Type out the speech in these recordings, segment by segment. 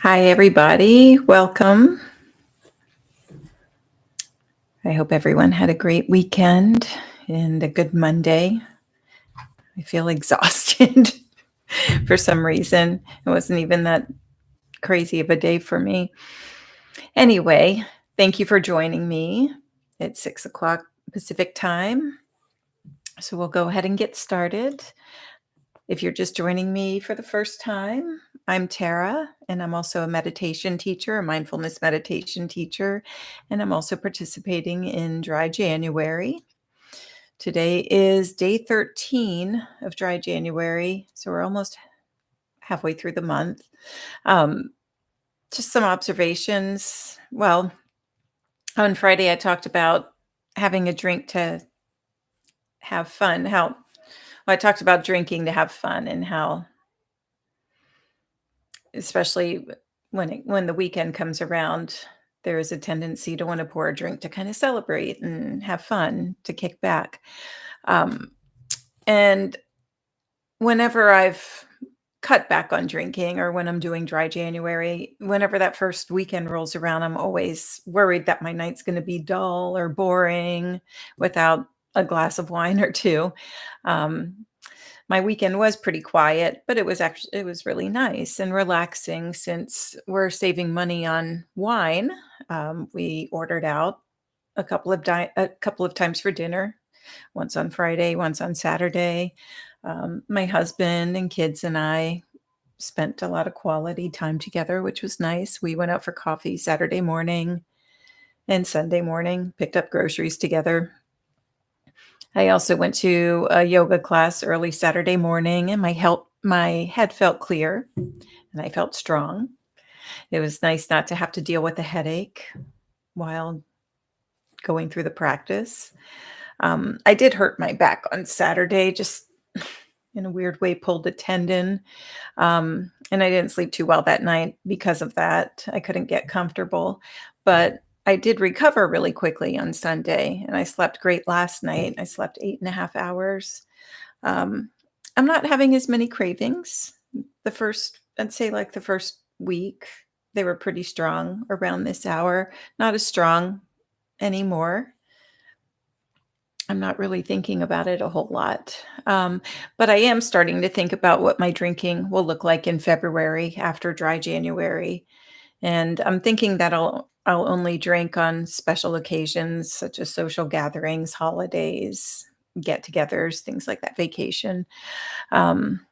Hi, everybody. Welcome. I hope everyone had a great weekend and a good Monday. I feel exhausted for some reason. It wasn't even that crazy of a day for me. Anyway, thank you for joining me. It's 6 o'clock Pacific time. So we'll go ahead and get started. If you're just joining me for the first time, I'm Tara, and I'm also a meditation teacher, a mindfulness meditation teacher, and I'm also participating in Dry January. Today is day 13 of Dry January, so we're almost halfway through the month. Um, just some observations. Well, on Friday, I talked about having a drink to have fun. I talked about drinking to have fun and how especially when the weekend comes around, there is a tendency to wanna pour a drink to kinda celebrate and have fun, to kick back. Um, and whenever I've cut back on drinking or when I'm doing dry January, whenever that first weekend rolls around, I'm always worried that my night's gonna be dull or boring without a glass of wine or 2. Um, my weekend was pretty quiet, but it was really nice and relaxing since we're saving money on wine. We ordered out a couple of times for dinner, once on Friday, once on Saturday. My husband and kids and I spent a lot of quality time together, which was nice. We went out for coffee Saturday morning and Sunday morning, picked up groceries together. I also went to a yoga class early Saturday morning, and my head felt clear, and I felt strong. It was nice not to have to deal with a headache while going through the practice. I did hurt my back on Saturday, just in a weird way, pulled a tendon, and I didn't sleep too well that night because of that. I couldn't get comfortable, but I did recover really quickly on Sunday, and I slept great last night. I slept 8.5 hours. Um, I'm not having as many cravings. I'd say like the first week, they were pretty strong around this hour, not as strong anymore. I'm not really thinking about it a whole lot. But I am starting to think about what my drinking will look like in February after dry January. And I'm thinking that I'll only drink on special occasions such as social gatherings, holidays, get-togethers, things like that, vacation. Um,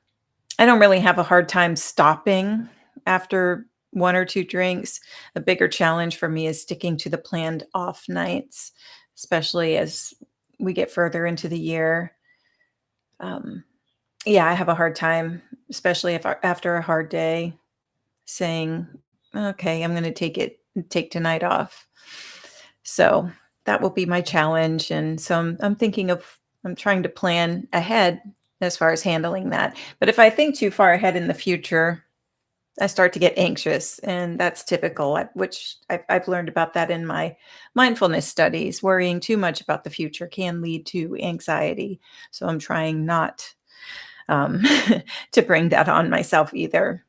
I don't really have a hard time stopping after 1 or 2 drinks. A bigger challenge for me is sticking to the planned off nights, especially as we get further into the year. Um, yeah, I have a hard time, especially if after a hard day, saying, "Okay, I'm gonna take tonight off." So, that will be my challenge, and so I'm trying to plan ahead as far as handling that. But if I think too far ahead in the future, I start to get anxious, and that's typical, which I've learned about that in my mindfulness studies. Worrying too much about the future can lead to anxiety, so I'm trying not, um, to bring that on myself either.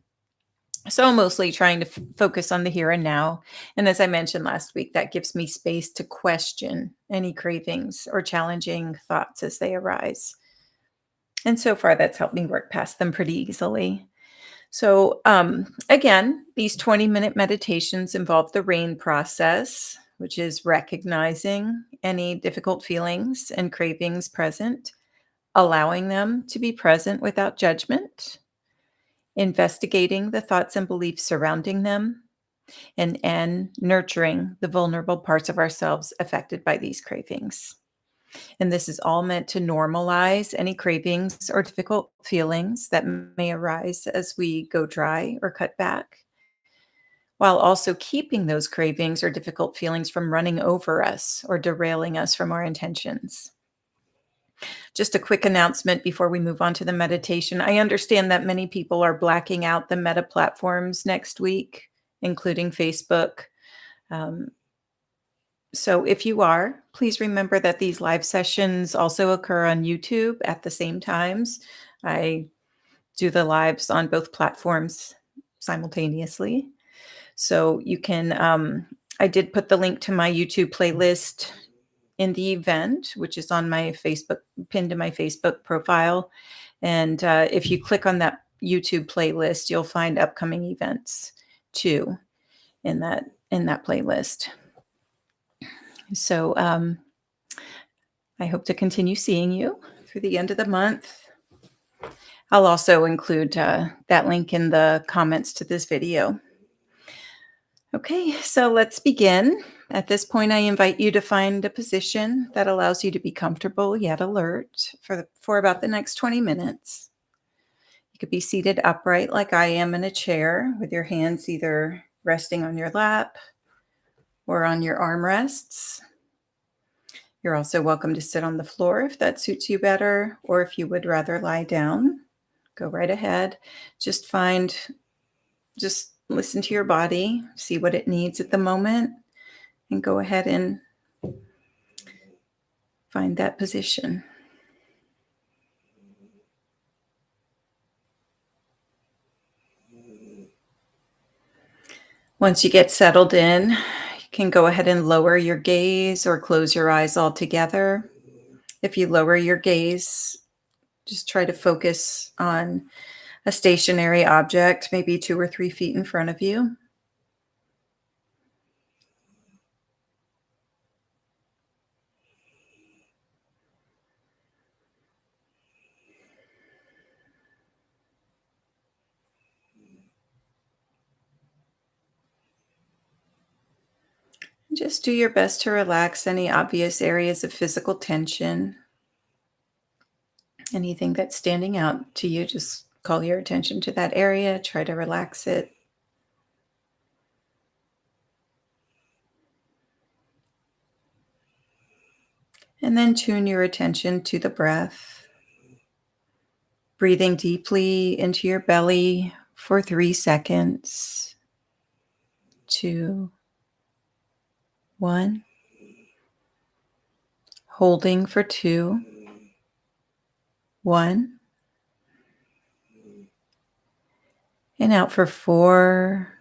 So I'm mostly trying to focus on the here and now. And as I mentioned last week, that gives me space to question any cravings or challenging thoughts as they arise. And so far, that's helped me work past them pretty easily. So, again, these 20-minute meditations involve the RAIN process, which is recognizing any difficult feelings and cravings present, allowing them to be present without judgment, investigating the thoughts and beliefs surrounding them, and N, nurturing the vulnerable parts of ourselves affected by these cravings. And this is all meant to normalize any cravings or difficult feelings that may arise as we go dry or cut back, while also keeping those cravings or difficult feelings from running over us or derailing us from our intentions. Just a quick announcement before we move on to the meditation. I understand that many people are blacking out the Meta platforms next week, including Facebook. Um, so if you are, please remember that these live sessions also occur on YouTube at the same times. I do the lives on both platforms simultaneously. So you can, I did put the link to my YouTube playlist in the event, which is on my Facebook, pinned to my Facebook profile. And if you click on that YouTube playlist, you'll find upcoming events too in that playlist. So I hope to continue seeing you through the end of the month. I'll also include that link in the comments to this video. Okay, so let's begin. At this point, I invite you to find a position that allows you to be comfortable yet alert for about the next 20 minutes. You could be seated upright like I am in a chair with your hands either resting on your lap or on your armrests. You're also welcome to sit on the floor if that suits you better, or if you would rather lie down, go right ahead. Just listen to your body, see what it needs at the moment, and go ahead and find that position. Once you get settled in, you can go ahead and lower your gaze or close your eyes altogether. If you lower your gaze, just try to focus on a stationary object, maybe 2 or 3 feet in front of you. Just do your best to relax any obvious areas of physical tension. Anything that's standing out to you, just call your attention to that area. Try to relax it. And then tune your attention to the breath. Breathing deeply into your belly for 3 seconds. 2, 1. Holding for 2, 1. And out for 4.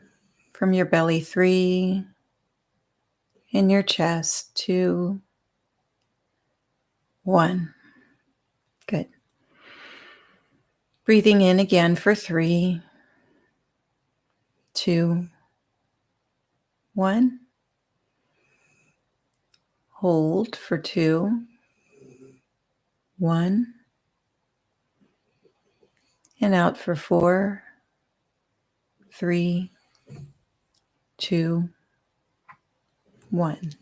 From your belly, 3. In your chest, 2, 1. Good. Breathing in again for 3, 2, 1. Hold for 2, 1. And out for 4, 3, 2, 1.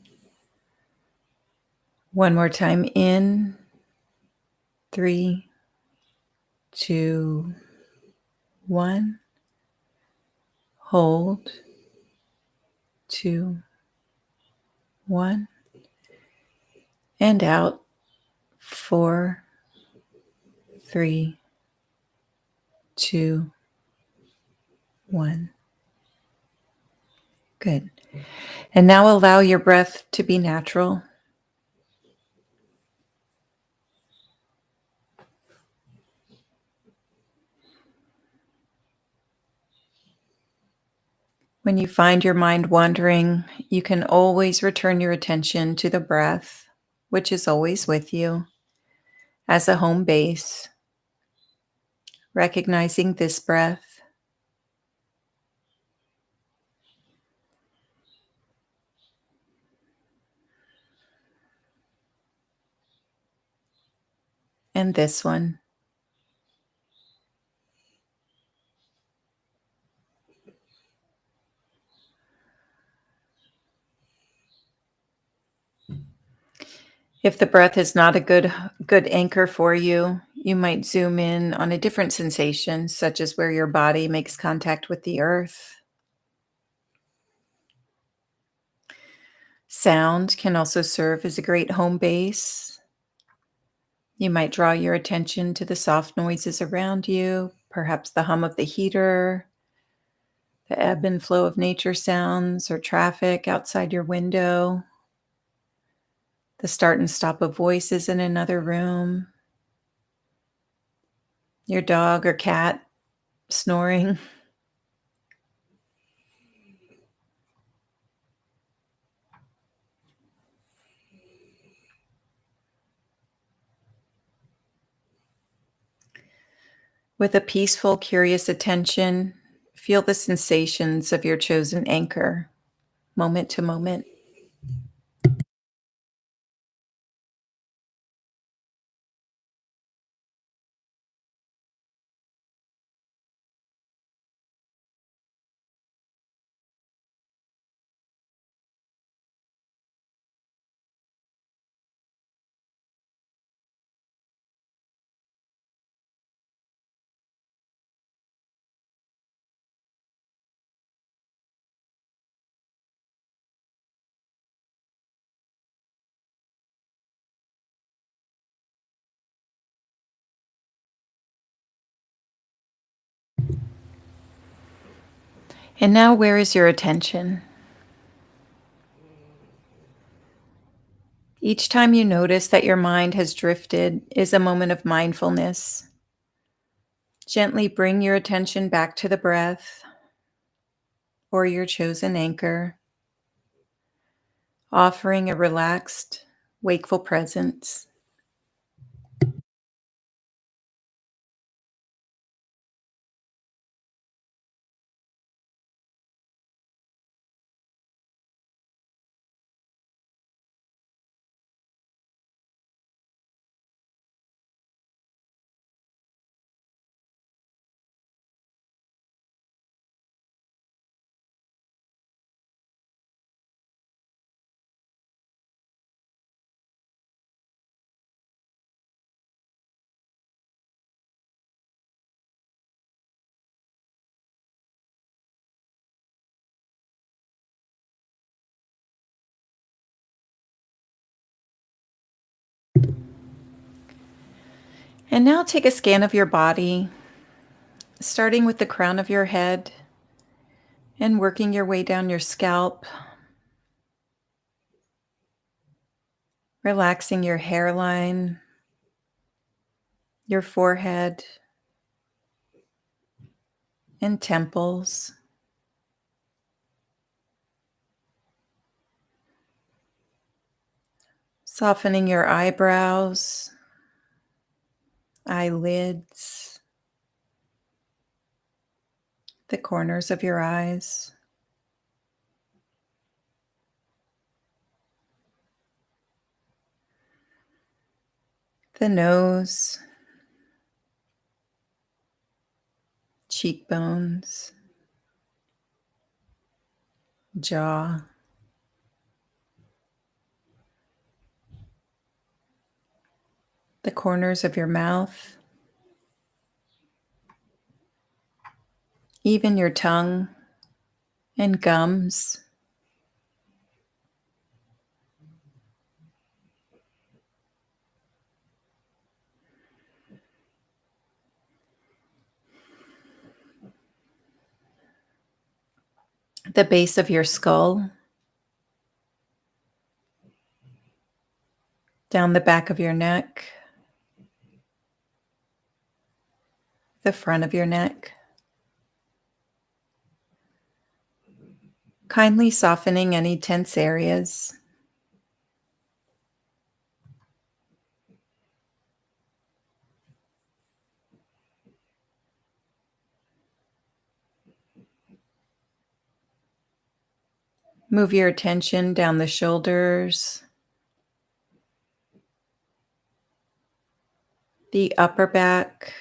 One more time in. 3, 2, 1. Hold. 2, 1. And out. 4, 3, 2, 1. Good. And now allow your breath to be natural. When you find your mind wandering, you can always return your attention to the breath, which is always with you, as a home base, recognizing this breath. And this one. If the breath is not a good anchor for you, you might zoom in on a different sensation, such as where your body makes contact with the earth. Sound can also serve as a great home base. You might draw your attention to the soft noises around you, perhaps the hum of the heater, the ebb and flow of nature sounds or traffic outside your window, the start and stop of voices in another room, your dog or cat snoring. With a peaceful, curious attention, feel the sensations of your chosen anchor, moment to moment. And now, where is your attention? Each time you notice that your mind has drifted is a moment of mindfulness. Gently bring your attention back to the breath or your chosen anchor, offering a relaxed, wakeful presence. And now take a scan of your body, starting with the crown of your head and working your way down your scalp, relaxing your hairline, your forehead, and temples, softening your eyebrows, eyelids, the corners of your eyes, the nose, cheekbones, jaw, the corners of your mouth, even your tongue and gums, the base of your skull, down the back of your neck, the front of your neck, kindly softening any tense areas. Move your attention down the shoulders, the upper back,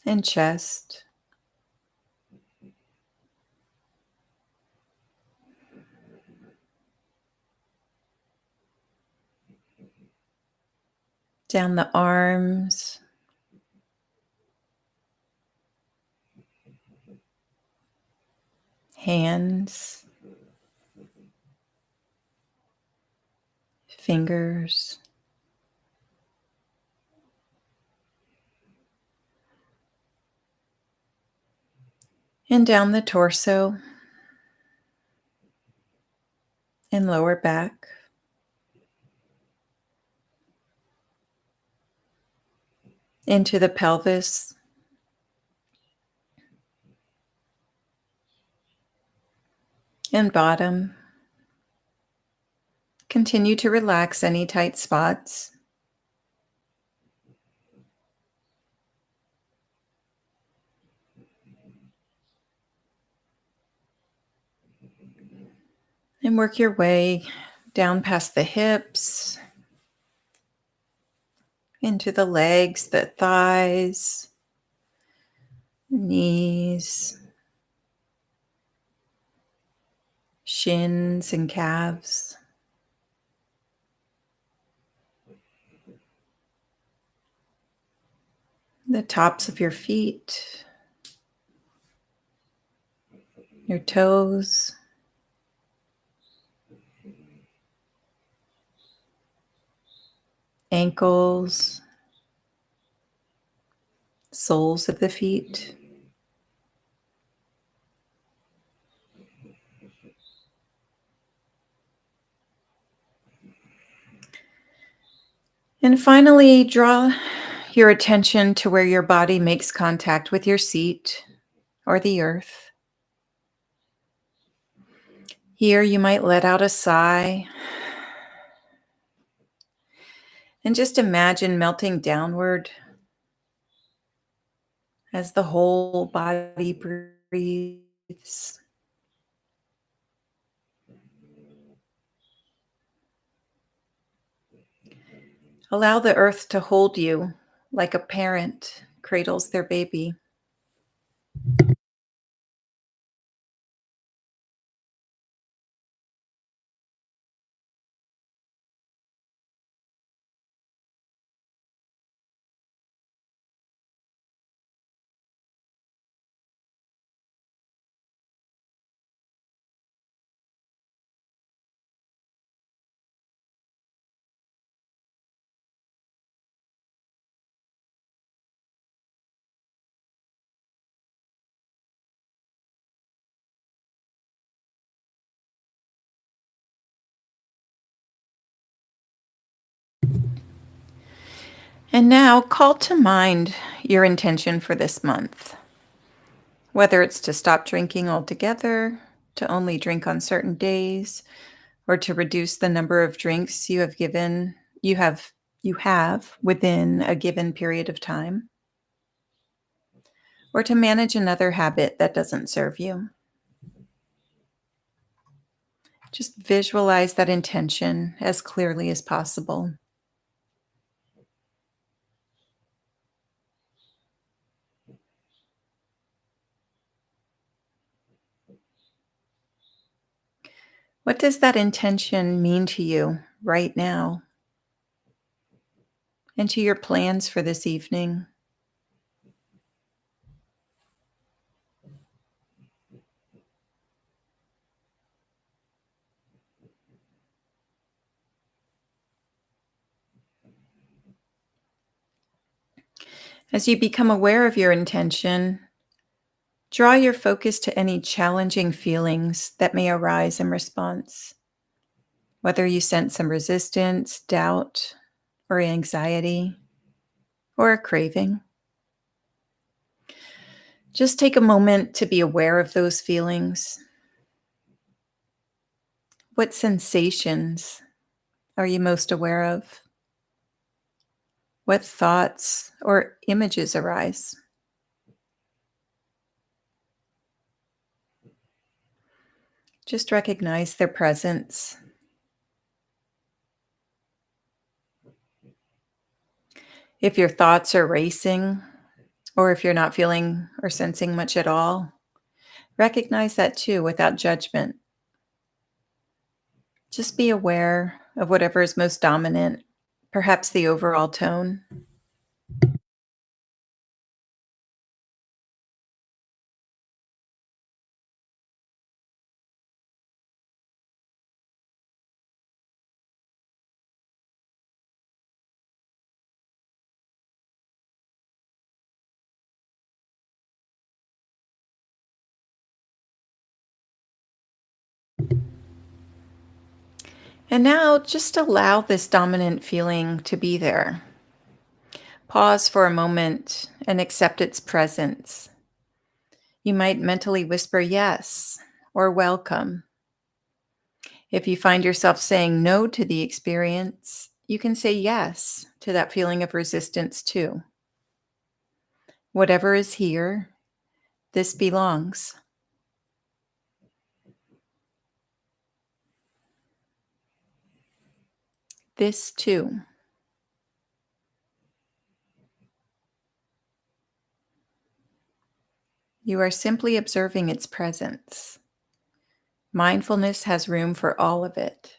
and chest. Down the arms, hands, fingers, and down the torso and lower back, into the pelvis and bottom. Continue to relax any tight spots. And work your way down past the hips, into the legs, the thighs, knees, shins, and calves, the tops of your feet, your toes, ankles, soles of the feet. And finally, draw your attention to where your body makes contact with your seat or the earth. Here, you might let out a sigh and just imagine melting downward as the whole body breathes. Allow the earth to hold you like a parent cradles their baby. And now call to mind your intention for this month, whether it's to stop drinking altogether, to only drink on certain days, or to reduce the number of drinks you have you have within a given period of time, or to manage another habit that doesn't serve you. Just visualize that intention as clearly as possible. What does that intention mean to you right now and to your plans for this evening? As you become aware of your intention, draw your focus to any challenging feelings that may arise in response, whether you sense some resistance, doubt, or anxiety, or a craving. Just take a moment to be aware of those feelings. What sensations are you most aware of? What thoughts or images arise? Just recognize their presence. If your thoughts are racing, or if you're not feeling or sensing much at all, recognize that too without judgment. Just be aware of whatever is most dominant, perhaps the overall tone. And now just allow this dominant feeling to be there. Pause for a moment and accept its presence. You might mentally whisper yes or welcome. If you find yourself saying no to the experience, you can say yes to that feeling of resistance too. Whatever is here, this belongs. This too. You are simply observing its presence. Mindfulness has room for all of it.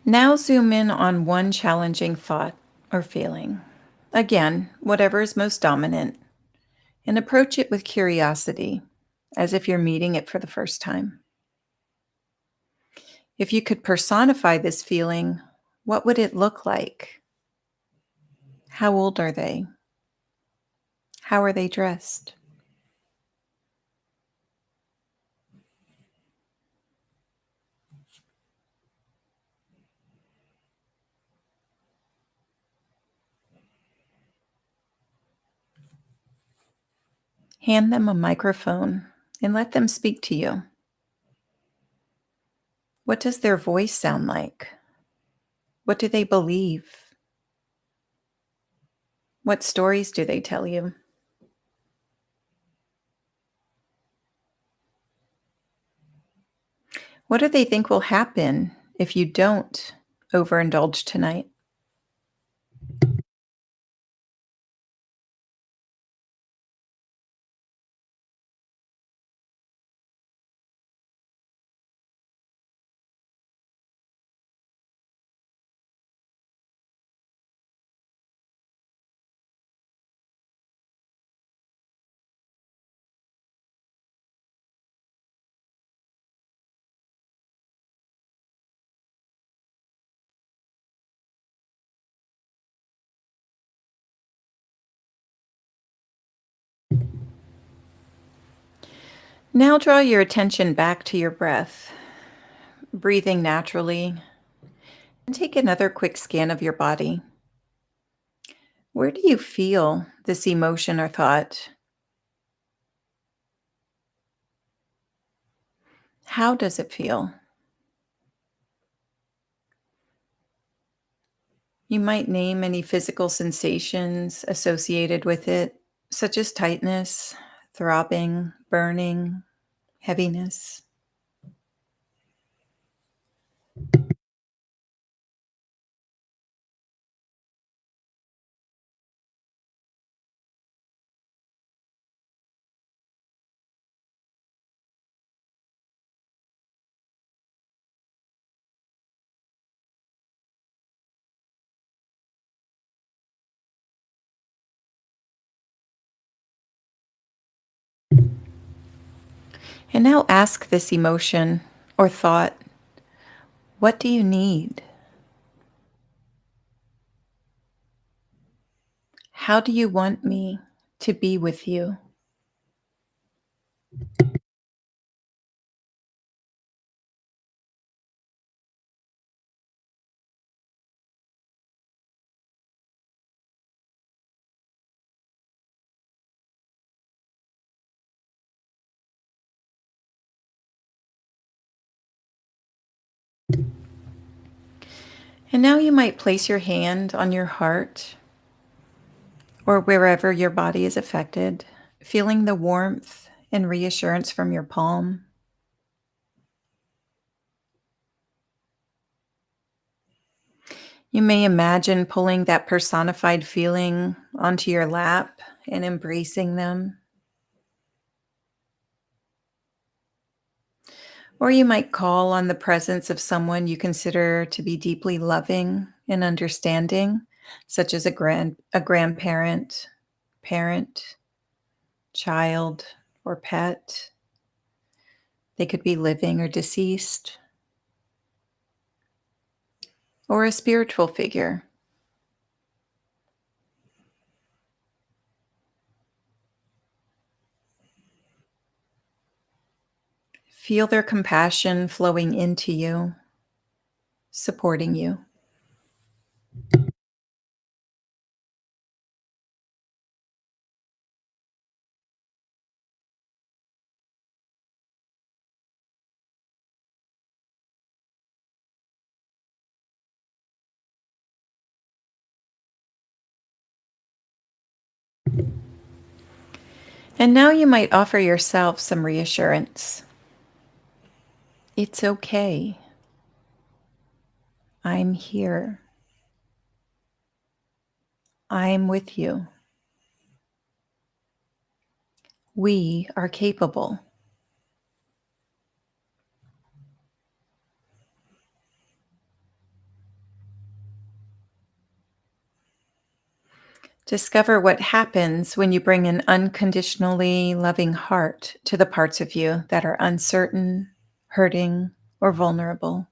Now zoom in on one challenging thought or feeling. Again, whatever is most dominant, and approach it with curiosity, as if you're meeting it for the first time. If you could personify this feeling, what would it look like? How old are they? How are they dressed? Hand them a microphone and let them speak to you. What does their voice sound like? What do they believe? What stories do they tell you? What do they think will happen if you don't overindulge tonight? Now draw your attention back to your breath, breathing naturally, and take another quick scan of your body. Where do you feel this emotion or thought? How does it feel? You might name any physical sensations associated with it, such as tightness, throbbing, burning, heaviness. And now ask this emotion or thought, what do you need? How do you want me to be with you? And now you might place your hand on your heart or wherever your body is affected, feeling the warmth and reassurance from your palm. You may imagine pulling that personified feeling onto your lap and embracing them. Or you might call on the presence of someone you consider to be deeply loving and understanding, such as a grandparent, parent, child, or pet. They could be living or deceased, or a spiritual figure. Feel their compassion flowing into you. supporting you. And now you might offer yourself some reassurance. It's okay. I'm here. I'm with you. We are capable. Discover what happens when you bring an unconditionally loving heart to the parts of you that are uncertain, hurting, or vulnerable.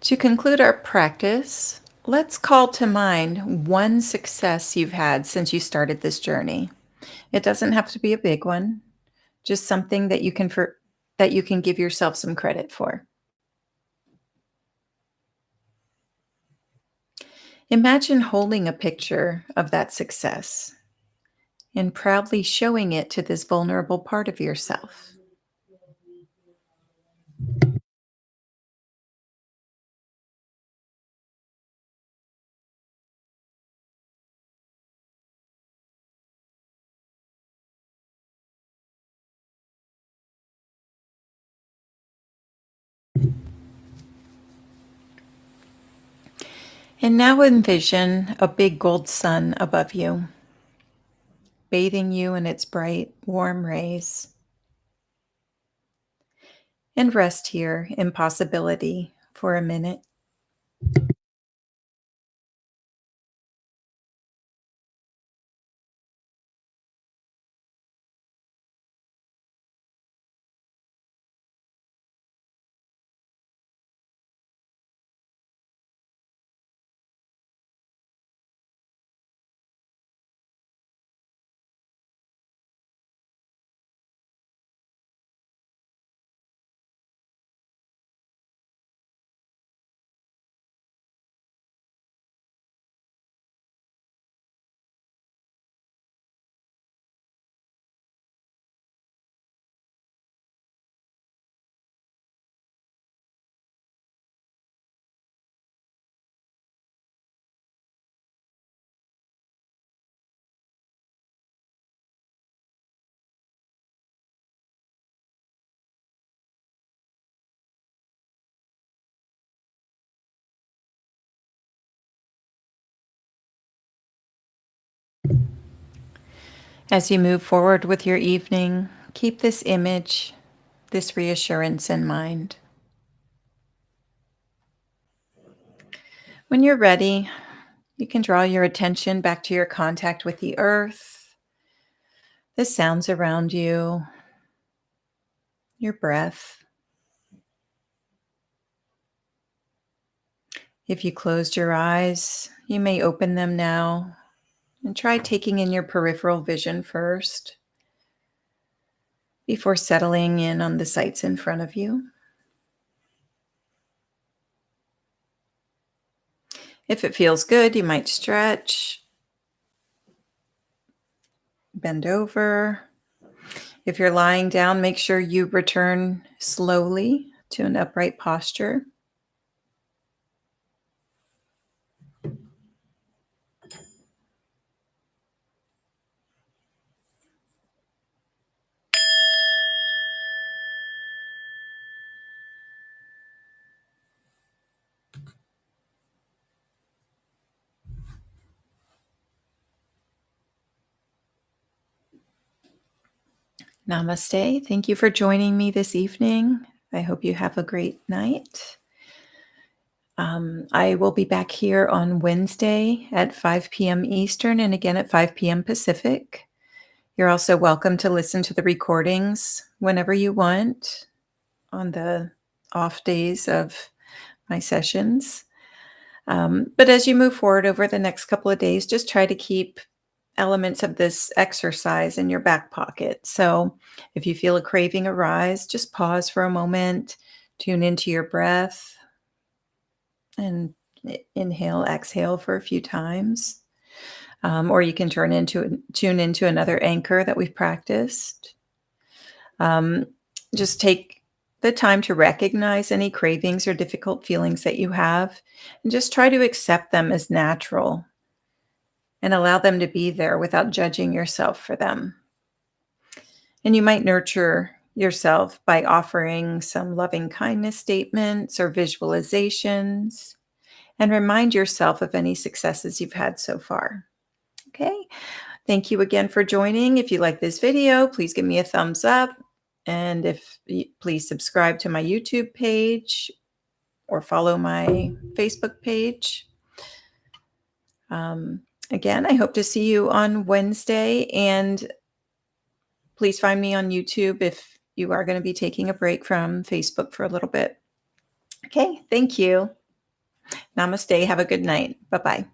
To conclude our practice, let's call to mind one success you've had since you started this journey. It doesn't have to be a big one, just something that you can give yourself some credit for. Imagine holding a picture of that success and proudly showing it to this vulnerable part of yourself. And now envision a big gold sun above you, bathing you in its bright, warm rays. And rest here in possibility for a minute. As you move forward with your evening, keep this image, this reassurance in mind. When you're ready, you can draw your attention back to your contact with the earth, the sounds around you, your breath. If you closed your eyes, you may open them now and try taking in your peripheral vision first before settling in on the sights in front of you. If it feels good, you might stretch, bend over. If you're lying down, make sure you return slowly to an upright posture. Namaste. Thank you for joining me this evening. I hope you have a great night. I will be back here on Wednesday at 5 p.m. Eastern and again at 5 p.m. Pacific. You're also welcome to listen to the recordings whenever you want on the off days of my sessions. But as you move forward over the next couple of days, just try to keep elements of this exercise in your back pocket. So if you feel a craving arise, just pause for a moment, tune into your breath, and inhale, exhale for a few times. Or you can tune into another anchor that we've practiced. Um, just take the time to recognize any cravings or difficult feelings that you have, and just try to accept them as natural and allow them to be there without judging yourself for them. And you might nurture yourself by offering some loving kindness statements or visualizations, and remind yourself of any successes you've had so far. Okay. Thank you again for joining. If you like this video, please give me a thumbs up. And please subscribe to my YouTube page or follow my Facebook page. Again, I hope to see you on Wednesday. And please find me on YouTube if you are going to be taking a break from Facebook for a little bit. Okay. Thank you. Namaste. Have a good night. Bye bye.